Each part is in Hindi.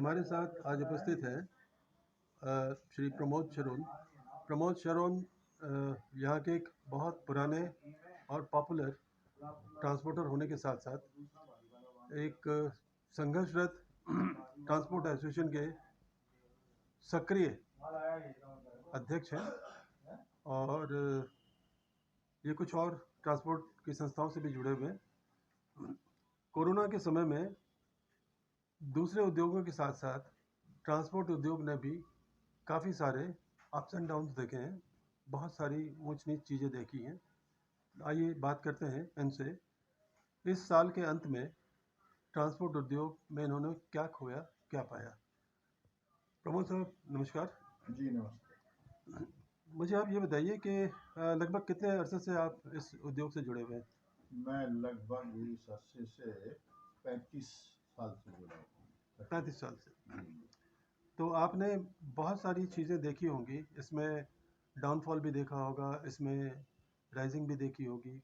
हमारे साथ आज उपस्थित हैं श्री प्रमोद शरोन। प्रमोद शरोन यहाँ के एक बहुत पुराने और पॉपुलर ट्रांसपोर्टर होने के साथ साथ एक संघर्षरत ट्रांसपोर्ट एसोसिएशन के सक्रिय अध्यक्ष हैं और ये कुछ और ट्रांसपोर्ट की संस्थाओं से भी जुड़े हुए हैं। कोरोना के समय में दूसरे उद्योगों के साथ साथ ट्रांसपोर्ट उद्योग ने भी काफ़ी सारे अप्स एंड डाउन्स देखे हैं, बहुत सारी ऊंच नीच चीज़ें देखी हैं। आइए बात करते हैं इनसे। इस साल के अंत में ट्रांसपोर्ट उद्योग में इन्होंने क्या खोया, क्या पाया। प्रमोद साहब नमस्कार। जी नमस्ते। मुझे आप ये बताइए कि लगभग कितने अरसे से आप इस उद्योग से जुड़े हुए हैं? मैं लगभग इस अरसे से 35 साल से जुड़ा हूँ। 35 साल से। जी। तो आपने बहुत सारी चीज़ें देखी होंगी, इसमें डाउनफॉल भी देखा होगा, इसमें राइजिंग भी देखी होगी।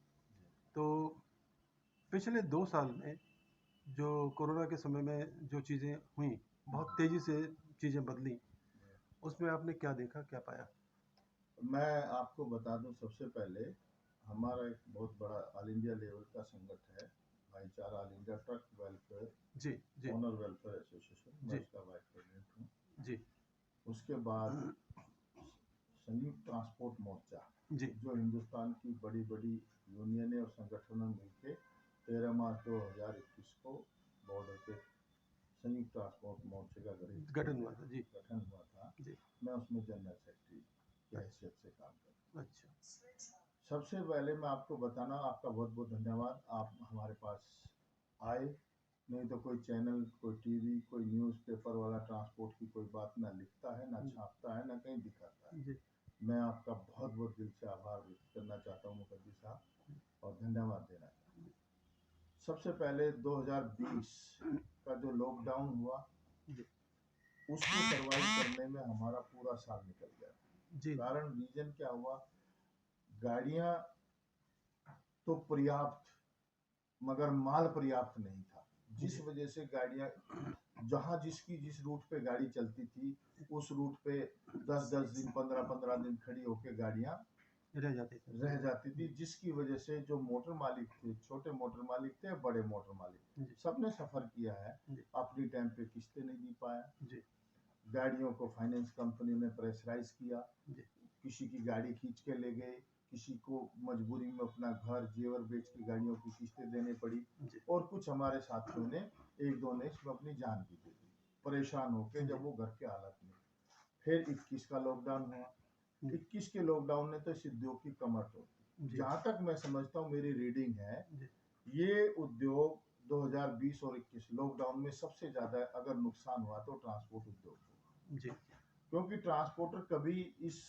तो पिछले 2 साल में जो कोरोना के समय में जो चीज़ें हुई, बहुत तेज़ी से चीज़ें बदली, उसमें आपने क्या देखा, क्या पाया? मैं आपको बता दूं, सबसे पहले हमारा एक बहुत बड़ा ऑल इंडिया लेवल का संगठन है, भाईचारा ऑल इंडिया ट्रक वेलफेयर जी जी ओनर वेलफेयर एसोसिएशन। मैं जी उसका वाइस प्रेसिडेंट हूँ। जी उसके बाद संयुक्त ट्रांसपोर्ट मोर्चा, जी जो हिंदुस्तान की बड़ी बड़ी यूनियनें और संगठनों मिलकर 13 मार्च 2021 को बॉर्डर पे संयुक्त ट्रांसपोर्ट मोर्चे का गठन हुआ था। जी गठन हुआ था। जी। मैं उसमें जनरल सेक्रेटरी की हैसियत से काम करता हूँ। अच्छा। सबसे पहले मैं आपको बताना, आपका बहुत बहुत धन्यवाद, आप हमारे पास आए। नहीं तो कोई चैनल, कोई टीवी, कोई न्यूज़पेपर वाला ट्रांसपोर्ट की कोई बात ना लिखता है, ना छापता है, ना कहीं दिखाता है। जी मैं आपका बहुत बहुत दिल से आभार व्यक्त करना चाहता हूँ मुखर्जी साहब, और धन्यवाद देना चाहता हूँ। सबसे पहले 2020 का जो लॉकडाउन हुआ, उसको सर्वाइव करने में हमारा पूरा साल निकल गया। जी। कारण रीजन क्या हुआ, गाड़ियां तो पर्याप्त, मगर माल पर्याप्त नहीं था। जिस वजह से गाड़ियां जहां जिसकी जिस रूट पे गाड़ी चलती थी, उस रूट पे 10-10 दिन, 15-15 दिन खड़ी होकर गाड़ियां रह जाती थी, जिसकी वजह से जो मोटर मालिक थे, छोटे मोटर मालिक थे, बड़े मोटर मालिक, सबने सफर किया है। अपनी टाइम पे किस्तें नहीं दी पाया, गाड़ियों को फाइनेंस कंपनी ने प्रेशराइज किया, किसी की गाड़ी खींच के ले गए, किसी को मजबूरी में अपना घर जेवर बेच के गाड़ियों की किस्तें देने पड़ी, और कुछ हमारे साथियों ने, एक दो ने इसमें अपनी जान भी दे दी, परेशान होकर, जब वो घर के हालत में। फिर 21 का लॉकडाउन हुआ। 21 के लॉकडाउन ने तो इस उद्योग की कमर तोड़ दी। जहां तक मैं समझता हूँ, मेरी रीडिंग है, ये उद्योग 2020 और 21 लॉकडाउन में सबसे ज्यादा अगर नुकसान हुआ तो ट्रांसपोर्ट उद्योग को। क्योंकि ट्रांसपोर्टर कभी इस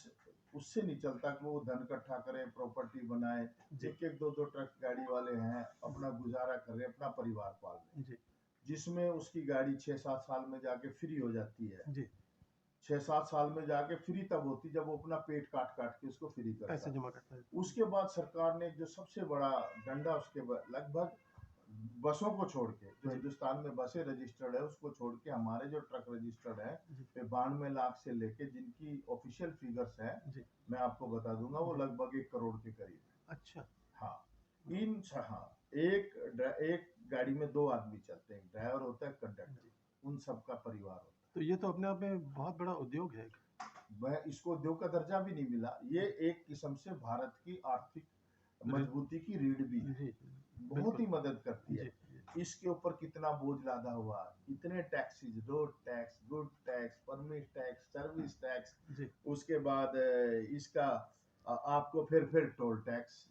उससे नहीं चलता कि वो धन इकट्ठा करे, प्रॉपर्टी बनाए। एक एक दो दो ट्रक गाड़ी वाले हैं, अपना गुजारा कर रहे हैं, अपना परिवार पाल रहे हैं, जिसमें उसकी गाड़ी 6-7 साल में जाके फ्री हो जाती है। 6-7 साल में जाके फ्री तब होती जब वो अपना पेट काट काट के उसको फ्री करता, पैसे जमा करता है। उसके बाद सरकार ने जो सबसे बड़ा डंडा, उसके लगभग बसों को छोड़ के, जो हिंदुस्तान में बसें रजिस्टर्ड है, उसको छोड़ के हमारे जो ट्रक रजिस्टर्ड है, 92 लाख से लेके, जिनकी ऑफिशियल फिगर्स है, मैं आपको बता दूंगा, वो लगभग 1 करोड़ के करीब है। अच्छा। हाँ, एक गाड़ी में 2 आदमी चलते हैं, ड्राइवर होता है, कंडक्टर, उन सबका परिवार होता है। तो ये तो अपने आप में बहुत बड़ा उद्योग है। वह इसको उद्योग का दर्जा भी नहीं मिला। ये एक किस्म से भारत की आर्थिक मजबूती की रीढ़ भी है, बहुत ही मदद करती है। इसके ऊपर कितना बोझ लादा हुआ, इतने taxes, road tax, good tax, permit tax, service tax, उसके बाद इसका आपको फिर टोल टैक्स,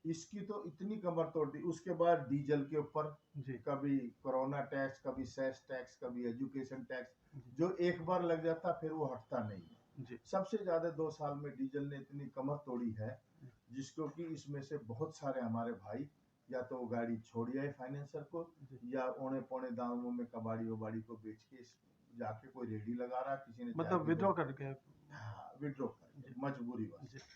इसकी तो इतनी कमर तोड़ दी। उसके बाद डीजल के ऊपर कभी कोरोना टैक्स, कभी सेस टैक्स, कभी एजुकेशन टैक्स, जो एक बार लग जाता फिर वो हटता नहीं है। सबसे ज्यादा 2 साल में डीजल ने इतनी कमर तोड़ी है, जिसको कि इसमें से बहुत सारे हमारे भाई या तो वो गाड़ी छोड़ आए फाइनेंसर को, या औने पौने दामों में कबाड़ी वबाड़ी को बेच के जाके कोई रेडी लगा रहा, किसी ने मतलब विड्रॉ करके, हाँ विड्रॉ करके मजबूरी बस।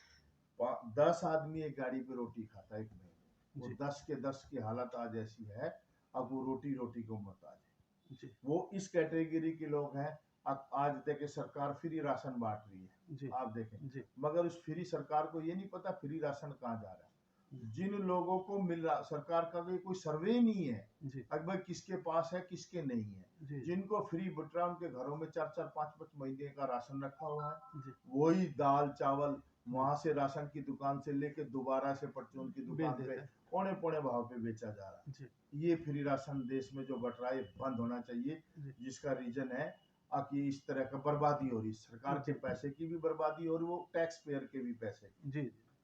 10 आदमी एक गाड़ी पे रोटी खाता है एक महीने, वो 10 के 10 की हालत आज ऐसी है, अब वो रोटी को मोहताज है। जी वो इस कैटेगरी के लोग हैं। आज देखे सरकार फ्री राशन बांट रही है, जी आप देखें, जी मगर उस फ्री सरकार को ये नहीं पता फ्री राशन कहाँ जा रहा जी है। जिन लोगों को मिल रहा, सरकार का कोई सर्वे नहीं है जी अकबर किसके पास है किसके नहीं है। जी जिनको फ्री बट रहा उनके घरों में 4-4 5-5 महीने का राशन रखा हुआ है। जी वही दाल चावल वहां से राशन की दुकान से लेके दोबारा से परचून की बेच दुकान पे देते हैं। पौने पौने भाव पे बेचा जा रहा जी है। ये फ्री राशन देश में जो बट रहा है ये बंद होना चाहिए। जी जिसका रीजन है कि इस तरह का बर्बादी हो रही, सरकार के जी पैसे की भी बर्बादी हो रही, वो टैक्स पेयर के भी पैसे। जी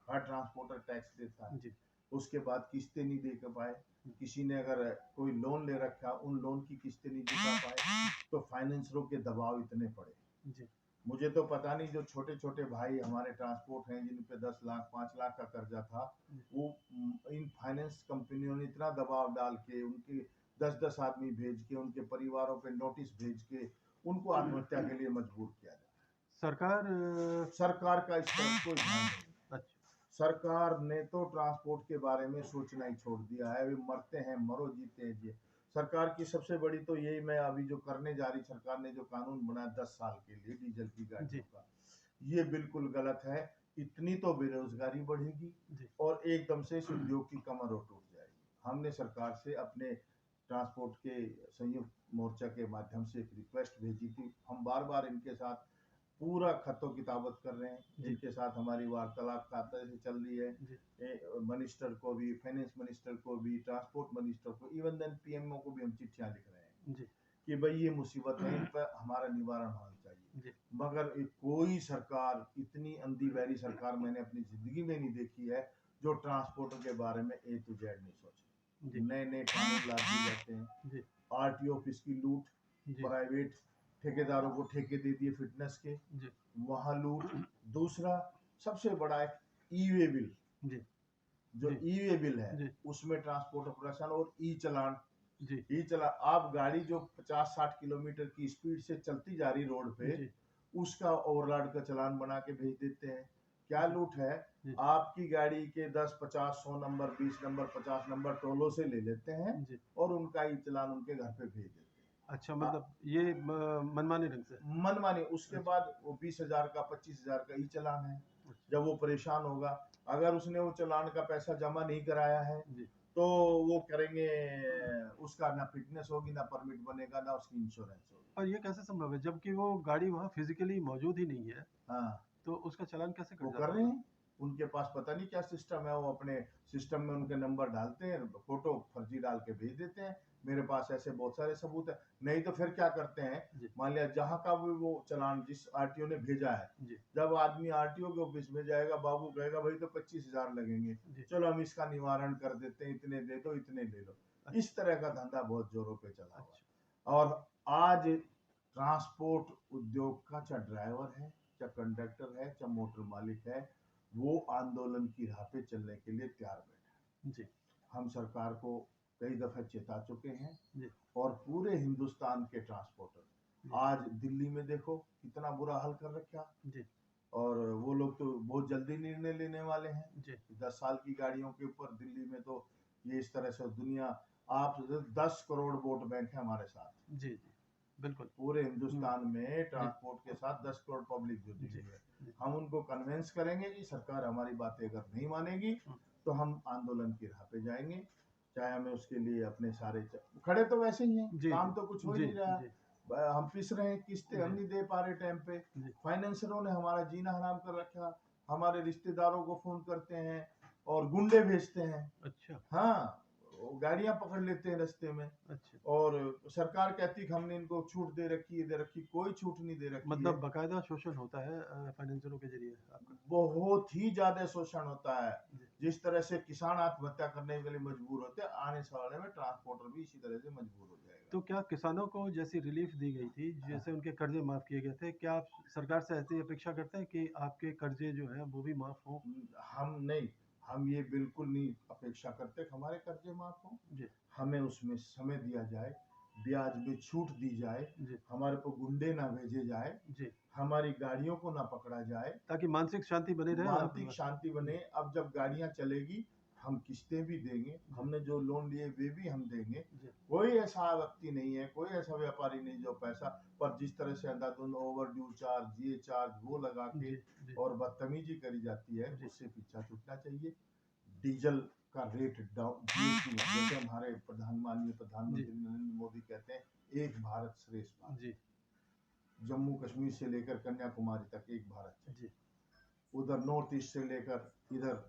हर ट्रांसपोर्टर टैक्स देता है, जी उसके बाद किस्तें नहीं दे पाए। किसी ने अगर कोई लोन ले रखा, उन लोन की किस्तें नहीं चुका पाए तो फाइनेंसरों के दबाव इतने पड़े। जी मुझे तो पता नहीं, जो छोटे छोटे भाई हमारे ट्रांसपोर्ट हैं जिन पे 10 लाख 5 लाख का कर्जा था, वो इन फाइनेंस कंपनियों ने इतना दबाव डाल के उनके 10-10 आदमी भेज के उनके परिवारों पे नोटिस भेज के उनको आत्महत्या के लिए मजबूर किया जाए। सरकार सरकार का इस तरफ कोई ध्यान नहीं। अच्छा सरकार ने तो ट्रांसपोर्ट के बारे में सोचना ही छोड़ दिया है। वे मरते हैं मरो, जीते हैं जी। सरकार की सबसे बड़ी तो यही, मैं अभी जो करने जा रही, सरकार ने जो कानून बनाया 10 साल के लिए डीजल की गाड़ियों जी का, ये बिल्कुल गलत है। इतनी तो बेरोजगारी बढ़ेगी जी और एकदम से इस उद्योग की कमर और टूट जाएगी। हमने सरकार से अपने ट्रांसपोर्ट के संयुक्त मोर्चा के माध्यम से एक रिक्वेस्ट भेजी थी। हम बार बार इनके साथ पूरा खतो किताबत कर रहे हैं। जी इनके साथ हमारी वार्तालाप खाते से चल रही है। जी मिनिस्टर को भी, फाइनेंस मिनिस्टर को भी, ट्रांसपोर्ट मिनिस्टर को, इवन देन पीएमओ को भी हम चिट्ठियां लिख रहे हैं जी कि भाई ये मुसीबत है, इन पर हमारा निवारण होना चाहिए। जी मगर कोई सरकार, इतनी अंधी बहरी सरकार मैंने अपनी जिंदगी में नहीं देखी है जो ट्रांसपोर्ट के बारे में ए टू जेड नहीं सोचे। जी नए नए कानून ला दिए जाते हैं। जी आरटीओ ऑफिस की लूट, जी प्राइवेट ठेकेदारों को ठेके दे दिए फिटनेस के, जी वहां लूट। दूसरा सबसे बड़ा है ई वे बिल। जी जो जी ई वे बिल है जी उसमें ट्रांसपोर्ट ऑपरेशन और ई चलान। जी ई चलान, आप गाड़ी जो 50-60 किलोमीटर की स्पीड से चलती जा रही रोड पे, जी उसका ओवरलोड का चलान बना के भेज देते हैं। क्या जी लूट है, जी आपकी गाड़ी के 10 50 100 नंबर 20 नंबर 50 नंबर टोलों से ले लेते हैं जी और उनका ई चलान उनके घर पे भेज देते हैं। अच्छा मतलब ये मनमानी ढंग से मन माने उसके अच्छा बाद वो 20,000 का 25,000 का ई चलान है। अच्छा जब वो परेशान होगा, अगर उसने वो चलान का पैसा जमा नहीं कराया है जी तो वो करेंगे, उसका ना फिटनेस होगी, ना परमिट बनेगा, ना उसकी इंश्योरेंस होगी। और ये कैसे संभव है जबकि वो गाड़ी वहाँ फिजिकली मौजूद ही नहीं है हाँ, तो उसका चालान कैसे वो कट कर जाता रहे होगा हैं। उनके पास पता नहीं क्या सिस्टम है, वो अपने सिस्टम में उनके नंबर डालते हैं, फोटो फर्जी डाल के भेज देते हैं। मेरे पास ऐसे बहुत सारे सबूत है। नहीं तो फिर क्या करते हैं, जी मान लिया जहां का भी वो चलान जिस आरटीओ ने भेजा है, जी जब आदमी आरटीओ के ऑफिस में जाएगा, बाबू कहेगा भाई तो 25,000 लगेंगे, जी चलो हम इसका निवारण कर देते हैं, इतने दे दो इतने ले लो। अच्छा इस तरह का धंधा बहुत जोरों पे चला हुआ अच्छा है। और आज ट्रांसपोर्ट उद्योग का चाहे ड्राइवर है, चाहे कंडक्टर है, चाहे मोटर मालिक है, वो आंदोलन की राह पे चलने के लिए तैयार बैठा जी है। हम सरकार को कई दफे चेता चुके हैं जी और पूरे हिंदुस्तान के ट्रांसपोर्टर, जी आज दिल्ली में देखो कितना बुरा हाल कर रखा। जी और वो लोग तो बहुत जल्दी निर्णय लेने वाले हैं। जी 10 साल की गाड़ियों के ऊपर दिल्ली में तो ये इस तरह से दुनिया, आप 10 करोड़ वोट बैंक है हमारे साथ। जी जी बिल्कुल पूरे हिंदुस्तान में जी ट्रांसपोर्ट के साथ 10 करोड़ पब्लिक जुड़ी जी हुई है। जी हम उनको कन्विंस करेंगे कि सरकार हमारी बातें अगर नहीं मानेगी तो हम आंदोलन की राह पे जाएंगे। चाहे हमें उसके लिए अपने सारे खड़े तो वैसे ही हैं, जी काम तो कुछ हो ही जी नहीं रहा। जी हम पिस रहे हैं, किस्तें हम जी नहीं दे पा रहे टाइम पे। जी फाइनेंसरों ने हमारा जीना हराम कर रखा। हमारे रिश्तेदारों को फोन करते हैं और गुंडे भेजते हैं। अच्छा हाँ, वो गाड़ियां पकड़ लेते हैं रास्ते में। अच्छा और सरकार कहती है कि हमने इनको छूट दे रखी है, दे रखी, कोई छूट नहीं दे रखी है। मतलब बकायदा शोषण होता है फाइनेंसरों के जरिए आपका बहुत ही ज्यादा शोषण होता है। जी जिस तरह से किसान आत्महत्या करने के लिए मजबूर होते हैं, आने वाले में ट्रांसपोर्टर भी इसी तरह से मजबूर हो जाएगा। तो क्या किसानों को जैसी रिलीफ दी गई थी जैसे उनके कर्जे माफ किए गए थे क्या आप सरकार से ऐसी अपेक्षा करते हैं कि आपके कर्जे जो हैं वो भी माफ हों हम नहीं, हम ये बिल्कुल नहीं अपेक्षा करते कि हमारे कर्जे माफ हों। जी हमें उसमें समय दिया जाए, ब्याज में छूट दी जाए, जी हमारे को गुंडे ना भेजे जाए, जी हमारी गाड़ियों को ना पकड़ा जाए, ताकि मानसिक शांति बनी रहे और आप मानसिक शांति बने। अब जब गाड़ियां चलेगी, हम किस्तें भी देंगे, हमने जो लोन लिए वे भी हम देंगे। जी कोई ऐसा व्यक्ति नहीं है, कोई ऐसा व्यापारी नहीं जो पैसा पर जिस तरह से अंधाधुंध ओवर ड्यू चार्ज, ये चार्ज वो लगा के जी जी और बदतमीजी करी जाती है, जी उससे पीछा छूटना चाहिए। डीजल का रेट डाउन, जीएसटी जैसे हमारे माननीय जी प्रधानमंत्री नरेंद्र मोदी कहते हैं एक भारत श्रेष्ठ भारत, जी जम्मू कश्मीर से लेकर कन्याकुमारी तक एक भारत चाहिए, जी उधर नॉर्थ ईस्ट से लेकर इधर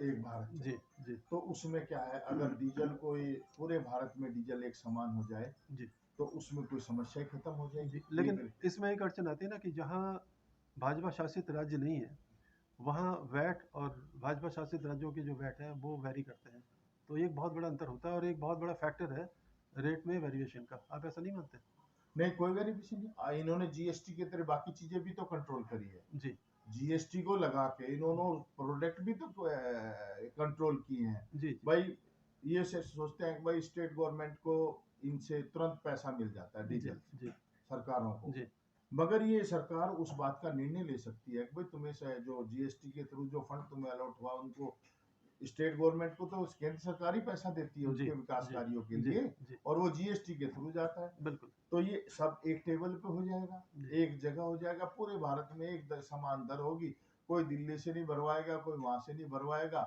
एक भारत जी चाहिए। जी तो उसमें क्या है, अगर डीजल को पूरे भारत में डीजल एक समान हो जाए जी तो उसमें कोई समस्या खत्म हो जी। जाएगी। लेकिन एक इसमें एक अड़चन आती है ना कि जहाँ भाजपा शासित राज्य नहीं है, वहाँ वैट और भाजपा शासित राज्यों के जो वैट है वो वैरी करते हैं। तो एक बहुत बड़ा अंतर होता है और एक बहुत बड़ा फैक्टर है रेट में वेरिएशन का। आप ऐसा नहीं मानते? नहीं, कोई वेरिफिकेशन नहीं। इन्होंने जीएसटी के तरह बाकी चीजें भी तो कंट्रोल करी है। जी जीएसटी को लगा के इन्होंने प्रोडक्ट भी तो कंट्रोल किए हैं। जी जी भाई ये से सोचते हैं कि भाई स्टेट गवर्नमेंट को इनसे तुरंत पैसा मिल जाता है जी डीजल से, जी सरकारों को। जी मगर ये सरकार उस बात का निर्णय ले सकती है कि भाई तुम्हें जो जीएसटी के थ्रू जो फंड तुम्हें अलॉट हुआ उनको, स्टेट गवर्नमेंट को तो केंद्र सरकार ही पैसा देती है जी उसके विकास जी कार्यों के जी लिए, जी और वो जीएसटी के थ्रू जाता है। बिल्कुल तो ये सब एक टेबल पे हो जाएगा, जी एक जगह हो जाएगा, पूरे भारत में एक समान दर होगी। कोई दिल्ली से नहीं भरवाएगा, कोई वहां से नहीं भरवाएगा,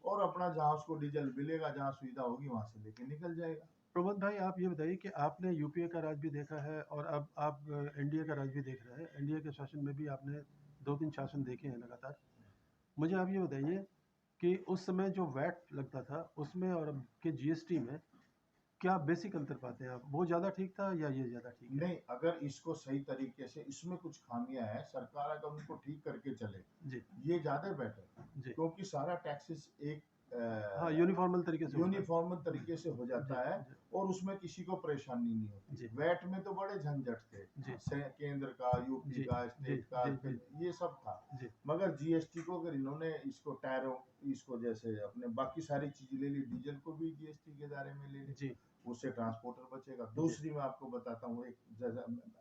और अपना जहां उसको डीजल मिलेगा, जहां सुविधा होगी वहां से लेके निकल जाएगा। प्रमोद भाई, आप ये बताइए कि आपने यूपीए का राज भी देखा है और अब आप एनडीए का राज भी देख रहे हैं। एनडीए के शासन में भी आपने 2-3 शासन देखे हैं लगातार। मुझे आप ये बताइए कि उस समय जो वैट लगता था उसमें और अब के जीएसटी में क्या बेसिक अंतर पाते हैं आप? वो ज़्यादा ठीक था या ये ज़्यादा ठीक है? नहीं, अगर इसको सही तरीके से, इसमें कुछ खामियां हैं, सरकार अगर उनको ठीक करके चले, जी ये ज्यादा बेटर है। जी क्योंकि सारा टैक्सेस एक हाँ, यूनिफॉर्मल तरीके से होता है। यूनिफॉर्म तरीके से हो जी जाता है, जी और उसमें किसी को परेशानी नहीं होती। जी वैट में तो बड़े झंझट थे, जी केंद्र का, यूपी जी का, जी स्टेट का, जी जी ये सब था। जी मगर जीएसटी को अगर इन्होंने इसको टायरों, इसको जैसे अपने बाकी सारी चीज ले ली, डीजल को भी जीएसटी के दायरे में ले ली, जी उससे ट्रांसपोर्टर बचेगा। जी दूसरी मैं आपको बताता हूँ, एक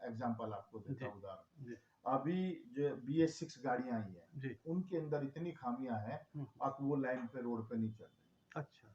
एग्जांपल आपको देता जी हूँ, उदाहरण। जी अभी जो BS6 गाड़ियां आई हैं, जी उनके अंदर इतनी खामियां हैं, हम्म, अब वो लाइन पे, रोड पे नहीं चल रही। अच्छा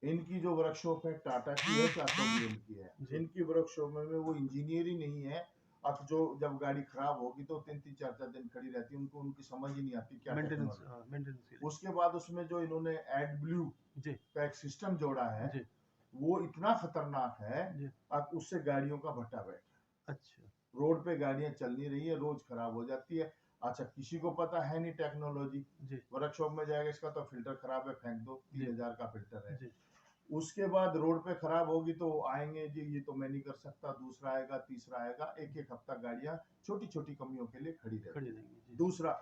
इनकी जो वर्कशॉप है टाटा की है, टाटा डीएल की है, जी इनकी वर्कशॉप में वो इंजीनियर ही नहीं है। अब जो जब गाड़ी खराब होगी तो 3-3 4-4 दिन खड़ी रहती है, उनको उनकी समझ ही नहीं आती क्या मेंटेनेंस, टेक्नोलॉजी। हाँ मेंटेनेंस के लिए। उसके बाद उसमें जो इन्होंने एड ब्लू जी का एक सिस्टम जोड़ा है, जी वो इतना खतरनाक है, जी अब उससे गाड़ियों का भट्टा बैठ, अच्छा रोड पे गाड़ियां चल नहीं रही है, रोज खराब हो जाती है। अच्छा, किसी को पता है नहीं टेक्नोलॉजी, जी वर्कशॉप में जाएगा, इसका तो फिल्टर खराब है, फेंक दो, जी 3000 का फिल्टर है। जी उसके बाद रोड पे खराब होगी तो आएंगे जी, ये तो मैं नहीं कर सकता, दूसरा आएगा, तीसरा आएगा, एक एक हफ्ता गाड़ियां छोटी छोटी कमियों के लिए खड़ी खड़ी रहती है। रहेंगी जी दूसरा,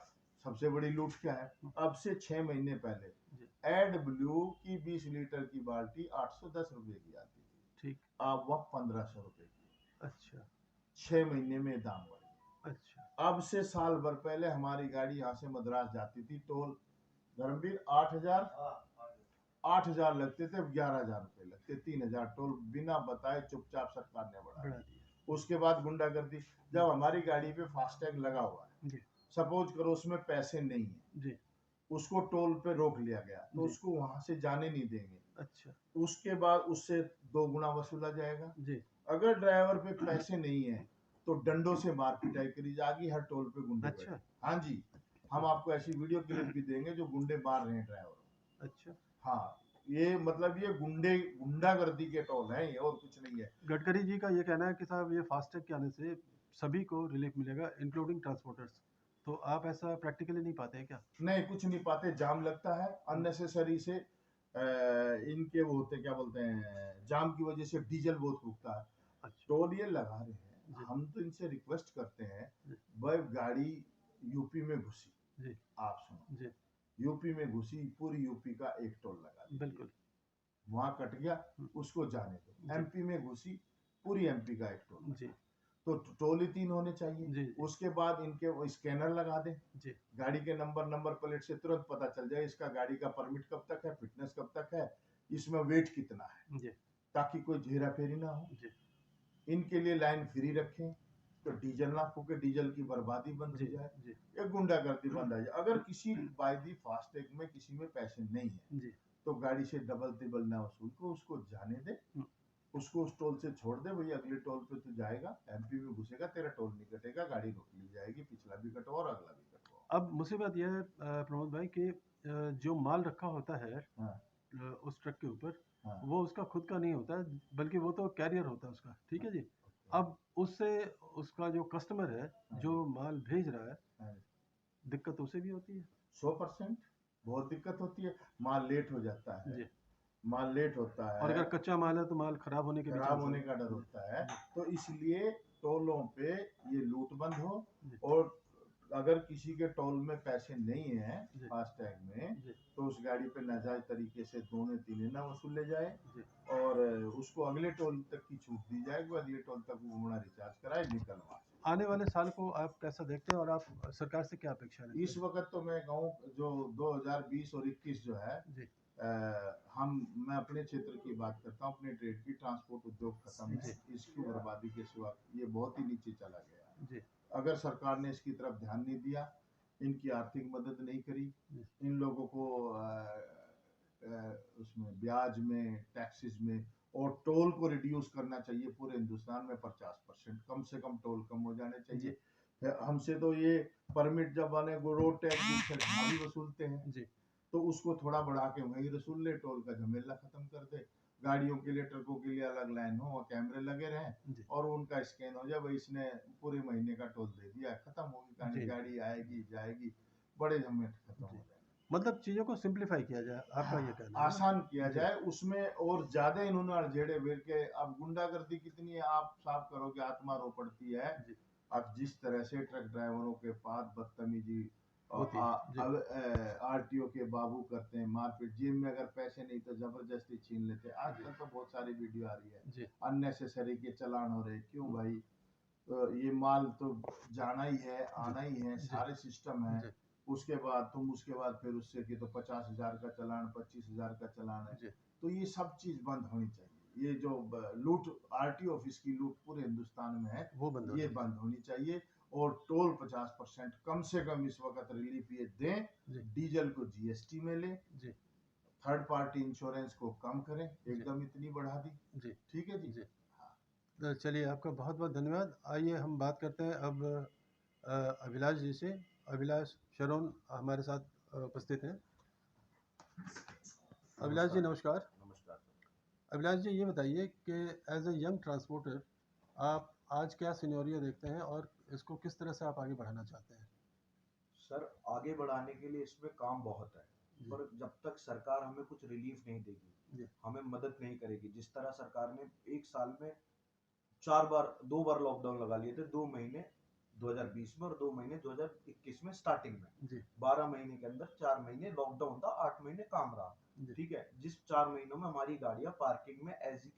सबसे बड़ी लूट क्या है, अब से 6 महीने पहले जी एड ब्लू की 20 लीटर की बाल्टी 810 रुपए की आती थी, ठीक अब वह 1500 रुपए की। अच्छा 6 महीने में दाम बढ़ गया। अच्छा अब से साल भर पहले हमारी गाड़ी यहाँ से मद्रास जाती थी, टोल धर्मवीर 8,000 लगते थे, 11,000 रुपए लगते, 3,000 टोल बिना बताए चुपचाप सरकार ने बढ़ा बढ़ा दिया। दिया उसके बाद गुंडागर्दी, जब हमारी गाड़ी पे फास्टैग लगा हुआ है, जी सपोज करो उसमें पैसे नहीं है, जी उसको टोल पे रोक लिया गया, तो जी उसको वहां से जाने नहीं देंगे। अच्छा उसके बाद उससे 2 गुना वसूला जाएगा। जी अगर ड्राइवर पे पैसे नहीं है तो डंडों से मार पिटाई करी जाएगी, हर टोल पे गुंडे अच्छा बैठे। हाँ जी, हम आपको ऐसी वीडियो क्लिप भी देंगे जो गुंडे मार रहे हैं ड्राइवर। अच्छा हाँ, ये मतलब ये गुंडागर्दी के टोल है, ये और कुछ नहीं है। गडकरी जी का ये कहना है कि साहब ये फास्टैग के आने से सभी को रिलीफ मिलेगा इंक्लूडिंग ट्रांसपोर्टर्स। तो आप ऐसा प्रैक्टिकली नहीं पाते हैं क्या? नहीं, कुछ नहीं पाते, जाम लगता है अननेसेसरी से। इनके वो होते क्या बोलते हैं, जाम की वजह से डीजल बहुत फूकता है। अच्छा टोल ये लगा रहे हैं, जी हम तो इनसे रिक्वेस्ट करते हैं, जी भाई गाड़ी यूपी में घुसी, जी आप सुनो, जी यूपी में घुसी, पूरी यूपी का एक टोल लगा दीजिए, बिल्कुल वहां कट गया, हम्म, उसको जाने दो। जी एमपी में घुसी, पूरी एमपी का एक टोल लगा, जी तो टोल ही 3 होने चाहिए। जी उसके बाद इनके वो स्कैनर लगा दें, जी गाड़ी के नंबर प्लेट से तुरंत पता चल जाए इसका गाड़ी का परमिट कब तक है, फिटनेस कब तक है, इसमें वेट कितना है, जी ताकि कोई हेरा फेरी ना हो। जी इनके लिए लाइन फ्री रखें, तो डीजल ना फूके, डीजल की बर्बादी बंद जी हो जाए, जी एक गुंडागर्दी बंद हो जाए। अगर किसी बाय दी फास्टैग में किसी में पैसे नहीं है, जी तो गाड़ी से डबल तिबल ना वसूल को उसको जाने दे, उसको उस टोल से छोड़ दे। वही अगले टोल पे तो जाएगा, एमपी में घुसेगा, तेरा टोल नहीं कटेगा, गाड़ी रोक ली जाएगी, पिछला भी कटवाओ और अगला भी कटवाओ। अब मुसीबत यह है प्रमोद भाई कि जो माल रखा होता है हाँ उस ट्रक के ऊपर, हाँ वो उसका खुद का नहीं होता है, बल्कि वो तो कैरियर होता है उसका, ठीक है जी। अब उससे उसका जो कस्टमर है जो माल भेज रहा है, हाँ, दिक्कत उसे भी होती है 100% बहुत दिक्कत होती है। माल लेट हो जाता है, जी। माल लेट होता और है, अगर कच्चा माल है तो माल खराब होने के भी खराब चांस होने है। का डर होता है। जी तो इसलिए टोलों पे ये लूट बंद हो। जी और अगर किसी के टोल में पैसे नहीं है जी फास्टैग में, जी तो उस गाड़ी पे नाजायज तरीके से 2 ना वसूले जाए जी। और उसको अगले टोल तक की छूट दी जाए कि अगले टोल तक वो घोड़ा रिचार्ज कराए, निकल वहां से। आने वाले साल को आप कैसा देखते हैं और आप सरकार से क्या अपेक्षा रखते इस हैं? वक्त तो मैं कहूँ जो 2020 और 21 जो है, जी मैं अपने क्षेत्र की बात करता हूँ, अपने ट्रेड की, ट्रांसपोर्ट उद्योग खत्म है, जी इसकी बर्बादी के सिवा ये बहुत ही नीचे चला गया है। जी अगर सरकार ने इसकी तरफ ध्यान नहीं दिया, इनकी आर्थिक मदद नहीं करी, जी इन लोगों को उसमें ब्याज में, टैक्सेस में और टोल को रिड्यूस करना चाहिए। पूरे हिंदुस्तान में 50% कम से कम टोल कम हो जाने जी चाहिए। हमसे तो ये परमिट जब वाले को रोड टैक्स भी वसूलते हैं, जी तो उसको थोड़ा बढ़ा के वहीं वसूल ले, टोल का झमेला खत्म कर दे। गाड़ियों के लिए, ट्रकों के लिए अलग लाइन हो, कैमरे लगे रहें जी और उनका स्कैन हो जाए, भाई इसने पूरे महीने का टोल दे दिया, खत्म होगी कहानी। जी गाड़ी आएगी जाएगी, बड़े झमेले खत्म जी। हो जाएंगे। मतलब चीज़ों को सिंप्लीफाई किया जाए, आपका ये कहना है ना? आसान किया जी जाए उसमें, और ज्यादा इन्होंने अड़झेड़े बेर के। अब गुंडागर्दी कितनी है आप साफ करोगे, आत्मा रो पड़ती है। जी अब जिस तरह से ट्रक ड्राइवरों के पास बदतमीजी होती है। जी आरटीओ के बाबू करते हैं, मारपीट, जेब में अगर पैसे नहीं तो जबरदस्ती छीन लेते हैं। आजकल तो बहुत सारी वीडियो आ रही है, जी अननेसेसरी के चलान हो रहे। क्यों भाई? ये माल तो जाना ही है, जी आना ही है, जी सारे सिस्टम है। जी उसके बाद फिर उससे की तो 50,000 का चलान, 25,000 का चलान है। जी तो ये सब चीज बंद होनी चाहिए। ये जो लूट, आरटीओ ऑफिस की लूट पूरे हिंदुस्तान में है, वो बंद ये होनी बंद होनी चाहिए। और टोल 50% कम से कम इस वक्त रिलीफ ये दें। जी डीजल को जीएसटी में ले, जी थर्ड पार्टी इंश्योरेंस को कम करें, जी एकदम इतनी बढ़ा दी। जी ठीक है जी। जी। हाँ तो चलिए, आपका बहुत बहुत धन्यवाद। आइए हम बात करते हैं अब अभिलाष जी से। अभिलाष शरोन हमारे साथ उपस्थित हैं। अभिलाष जी नमस्कार। नमस्कार। नमस्कार। अभिलाष जी, ये बताइए कि एज ए यंग ट्रांसपोर्टर आप आज क्या सिनेरियो देखते हैं और इसको किस तरह से आप आगे बढ़ाना चाहते हैं? सर, आगे बढ़ाने के लिए इसमें काम बहुत है, जी पर जब तक सरकार हमें कुछ रिलीफ नहीं देगी, जी हमें मदद नहीं करेगी। जिस तरह सरकार ने एक साल में 4 बार 2 बार लॉकडाउन लगा लिए थे, 2 महीने 2020 में और 2 महीने 2021 में स्टार्टिंग में। जी 12 महीने के अंदर 4 महीने लॉकडाउन था, 8 महीने काम रहा। जी ठीक है, जिस 4 महीनों में हमारी गाड़ियां पार्किंग में ऐसी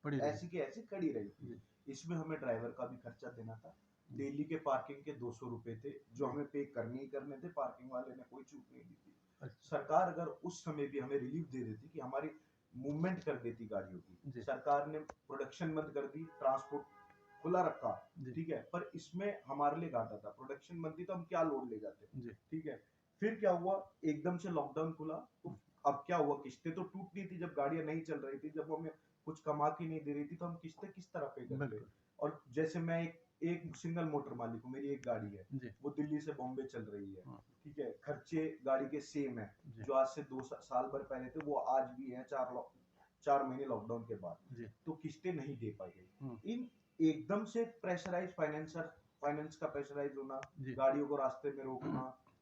पड़ी रही। ऐसी की ऐसी खड़ी रही थी। जी इसमें हमें ड्राइवर का भी खर्चा देना था। जी डेली के पार्किंग के 200 रुपए थे, जो जी। हमें पे करने ही करने थे। पार्किंग वाले ने कोई छूट नहीं दी थी। अच्छा। सरकार अगर उस समय भी हमें रिलीफ दे देती, कि हमारी मूवमेंट कर देती गाड़ियों की। जी सरकार ने प्रोडक्शन बंद कर दी, ट्रांसपोर्ट खुला रखा, जी ठीक है, पर इसमें हमारे लिए घाटा था। प्रोडक्शन बंद थी तो हम क्या लोड ले जाते, जी ठीक है। फिर क्या हुआ, एकदम से लॉकडाउन खुला तो अब क्या हुआ, किस्तें तो टूट रही थी जब गाड़ियां नहीं चल रही थी, जब हमें कुछ कमा के नहीं दे रही थी, तो हम किस्तें किस तरह पे करते। बिल्कुल। और जैसे मैं एक सिंगल मोटर मालिक हूँ, मेरी एक गाड़ी है, जी वो दिल्ली से बॉम्बे चल रही है, हाँ, ठीक है। खर्चे गाड़ी के सेम है, जी जो आज से 2 साल भर पहले थे वो आज भी है, 4 महीने लॉकडाउन के बाद। जी तो किस्तें नहीं दे पाई हम्म, गई। इन एकदम से प्रेशराइज फाइनेंस का प्रेशराइज होना, जी गाड़ियों को रास्ते में रोकना,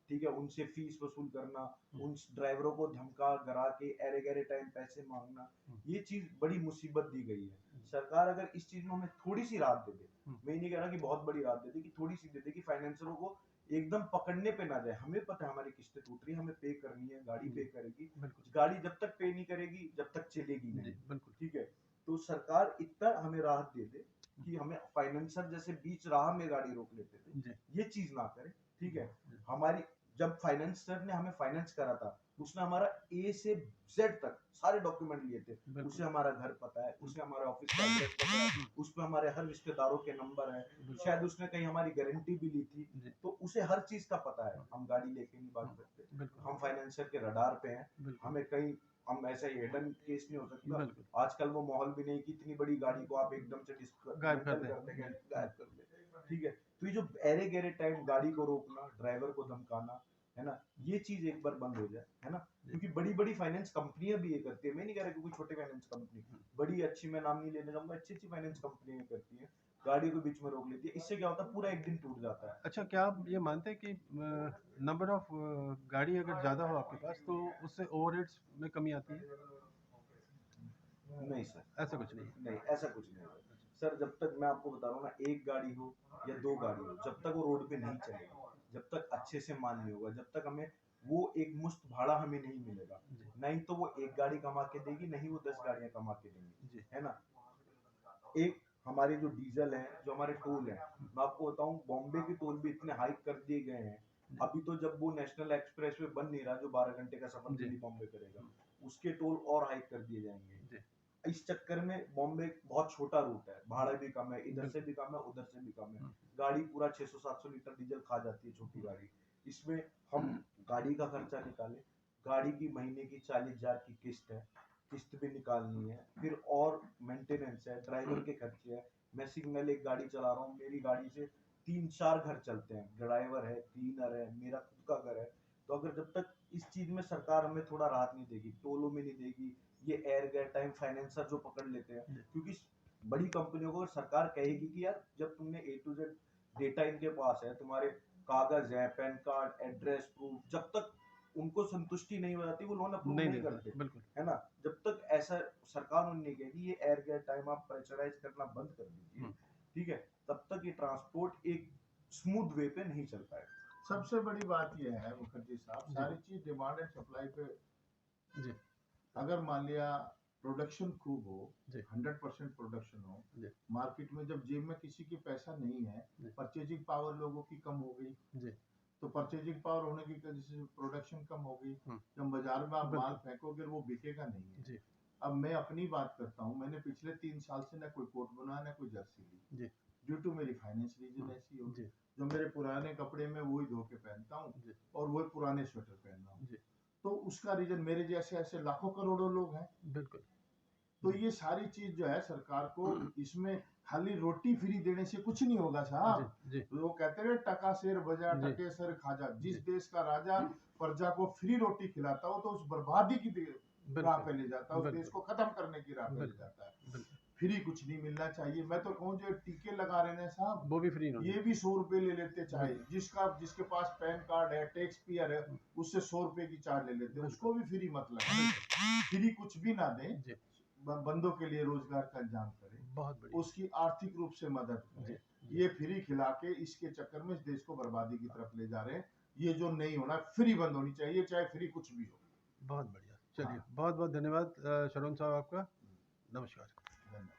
ठीक है, उनसे फीस वसूल करना, हम्म, उन ड्राइवरों को धमका गरा के एरे गहरे टाइम पैसे मांगना, हम्म, ये चीज बड़ी मुसीबत दी गई है। हम्म, सरकार अगर इस चीज में हमें थोड़ी सी राहत दे दे, हम्म, मैं ये नहीं कह रहा कि बहुत बड़ी राहत दे दे, कि थोड़ी सी दे दे, कि फाइनेंसरों को एकदम पकड़ने पे ना जाए। हमें पता है हमारी किस्तें टूट रही है, हमें पे करनी है, गाड़ी जी पे करेगी। बिल्कुल। गाड़ी जब तक पे नहीं करेगी जब तक चलेगी जी नहीं, बिल्कुल। ठीक है। तो सरकार इतना हमें राहत दे दे कि हमें फाइनेंसर जैसे बीच राह में गाड़ी रोक लेते थे, जी ये चीज ना करे, ठीक है। जी हमारी जब फाइनेंसर ने हमें फाइनेंस करा था, उसने हमारा ए से जेड तक सारे डॉक्यूमेंट लिए थे। उसे बिल्कुल। हमारा घर पता है, उसे हमारे ऑफिस का एड्रेस पता है, उस पे हमारे हर रिश्तेदारों के नंबर है, बिल्कुल। शायद उसने कहीं हमारी गारंटी भी ली थी, जी तो उसे हर चीज का पता है। हम गाड़ी लेके नहीं भाग सकते, बिल्कुल हम फाइनेंसर के रडार पे हैं। बिल्कुल। हमें कहीं हम ऐसा हिडन केस नहीं हो सकता। बिल्कुल आजकल वो माहौल भी नहीं कि इतनी बड़ी गाड़ी को आप एकदम से गायब कर डिस्मेंटल दें। कर देंगे, गायब कर दें। ठीक है, तो ये जो एरे गेरे टाइम गाड़ी को रोकना, ड्राइवर को धमकाना, है ना, ये चीज एक बार बंद हो जाए, है ना, क्योंकि बड़ी बड़ी फाइनेंस कंपनियां भी ये करती है। मैं नहीं कह रहा कि कोई छोटी फाइनेंस कंपनी, बड़ी अच्छी, मैं नाम नहीं लेने जाऊंगा, अच्छी अच्छी फाइनेंस कंपनियां करती है, गाड़ी को बीच में रोक लेती है। इससे क्या होता है, पूरा एक दिन टूट जाता है। अच्छा, क्या आप ये मानते हैं कि नंबर ऑफ गाड़ी अगर ज़्यादा हो आपके पास तो उससे ओवरहेड्स में कमी आती है? नहीं सर, ऐसा कुछ नहीं है। नहीं ऐसा कुछ नहीं है सर। जब तक मैं आपको बता रहा हूँ ना, एक गाड़ी हो या दो गाड़ी हो, जब तक वो रोड पे नहीं चलेगा, जब तक अच्छे से माल नहीं होगा, जब तक हमें वो एक मुश्त भाड़ा हमें नहीं मिलेगा, जी नहीं तो वो एक गाड़ी कमा के देगी, नहीं वो 10 गाड़ियां कमा के देंगी, जी है ना। एक हमारे जो डीजल है, जो हमारे टोल है, मैं आपको बताऊं, बॉम्बे के टोल भी इतने हाइक कर दिए गए हैं। अभी तो जब वो नेशनल एक्सप्रेस वे बन नहीं रहा, जो 12 घंटे का सफर जी दिल्ली बॉम्बे करेगा, उसके टोल और हाइक कर दिए जाएंगे। जी इस चक्कर में बॉम्बे बहुत छोटा रूट है, भाड़ा भी कम है, इधर से बिल्कुल। भी कम है, उधर से भी कम है, गाड़ी पूरा 600-700 लीटर डीजल खा जाती है छोटी गाड़ी। इसमें हम गाड़ी का खर्चा निकालें, गाड़ी की महीने की 40,000 की किस्त है, किस्त भी निकालनी है, फिर और मेंटेनेंस है, ड्राइवर के खर्चे है। मैं सिग्नल एक गाड़ी चला रहा हूँ, मेरी गाड़ी से 3-4 घर चलते हैं, ड्राइवर है, क्लीनर है, मेरा खुद का घर है। तो अगर जब तक इस चीज में सरकार हमें थोड़ा राहत नहीं देगी, टोलों में नहीं देगी, ये एयर गैर टाइम फाइनेंसर जो पकड़ लेते हैं, क्योंकि बड़ी कंपनियों को सरकार कहेगी कि यार जब तुमने ए टू जेड डेटा इनके पास है, तुम्हारे कागज है, पैन कार्ड, एड्रेस प्रूफ, जब तक उनको संतुष्टि नहीं हो जाती, वो लोन अप्रूव नहीं नहीं देते, करते, बिल्कुल। है ना। जब तक ऐसा सरकार उन्हें कहेगी ये एयर गैर टाइम आप प्रेशराइज करना बंद कर दीजिए, ठीक है, तब तक ये ट्रांसपोर्ट एक स्मूथ वे पे नहीं चल पाएगा। सबसे बड़ी बात यह है मुखर्जी साहब, जी सारी चीज डिमांड एंड सप्लाई पे। जी अगर मान लिया प्रोडक्शन खूब हो, जी 100% प्रोडक्शन हो, जी मार्केट में जब जेब में किसी की पैसा नहीं है, जी परचेजिंग पावर लोगों की कम हो गई, जी तो परचेजिंग पावर होने की वजह से प्रोडक्शन कम हो गई, हम्म, जब बाजार में आप माल बिल्कुल। फेंकोगे वो बिकेगा नहीं है। जी अब मैं अपनी बात करता हूँ, मैंने पिछले 3 साल से ना कोई कोट बनाया ना कोई जर्सी ली, जी ड्यू टू मेरी फाइनेंस रीजन ऐसी हो, जी जो मेरे पुराने कपड़े में वही धो के पहनता हूँ जी और वही पुराने स्वेटर पहन रहा हूँ। जी तो उसका रीजन, मेरे जैसे ऐसे लाखों करोड़ों लोग हैं। बिल्कुल। तो ये सारी चीज जो है सरकार को, इसमें खाली रोटी फ्री देने से कुछ नहीं होगा साहब। जी जी लोग कहते हैं टका शेर बजा, जी टके सर खाजा। जिस जी देश का राजा प्रजा को फ्री रोटी खिलाता हो तो उस बर्बादी की राह पे बिल्कुल ले जाता है, उस देश को खत्म करने की राह पे ले बिल्कुल जाता है। बिल्कुल। फ्री कुछ नहीं मिलना चाहिए। मैं तो कहूँ जो टीके लगा रहे हैं साहब, वो भी फ्री होने ये भी 100 रुपए ले लेते, चाहे बिल्कुल। जिसके पास पैन कार्ड है, टैक्स पेयर है, उससे 100 रुपए की चार्ज ले लेते, उसको भी फ्री मत लगाए। फ्री कुछ भी ना दें, जी बंदों के लिए रोजगार का इंतजाम करें, बहुत बढ़िया। उसकी आर्थिक रूप से मदद जी करें। जी ये फ्री खिला के इसके चक्कर में इस देश को बर्बादी की तरफ ले जा रहे हैं। ये जो नहीं होना, फ्री बंद होनी चाहिए, चाहे फ्री कुछ भी हो। बहुत बढ़िया। चलिए, हाँ। बहुत बहुत धन्यवाद शरण साहब आपका। नमस्कार। धन्यवाद।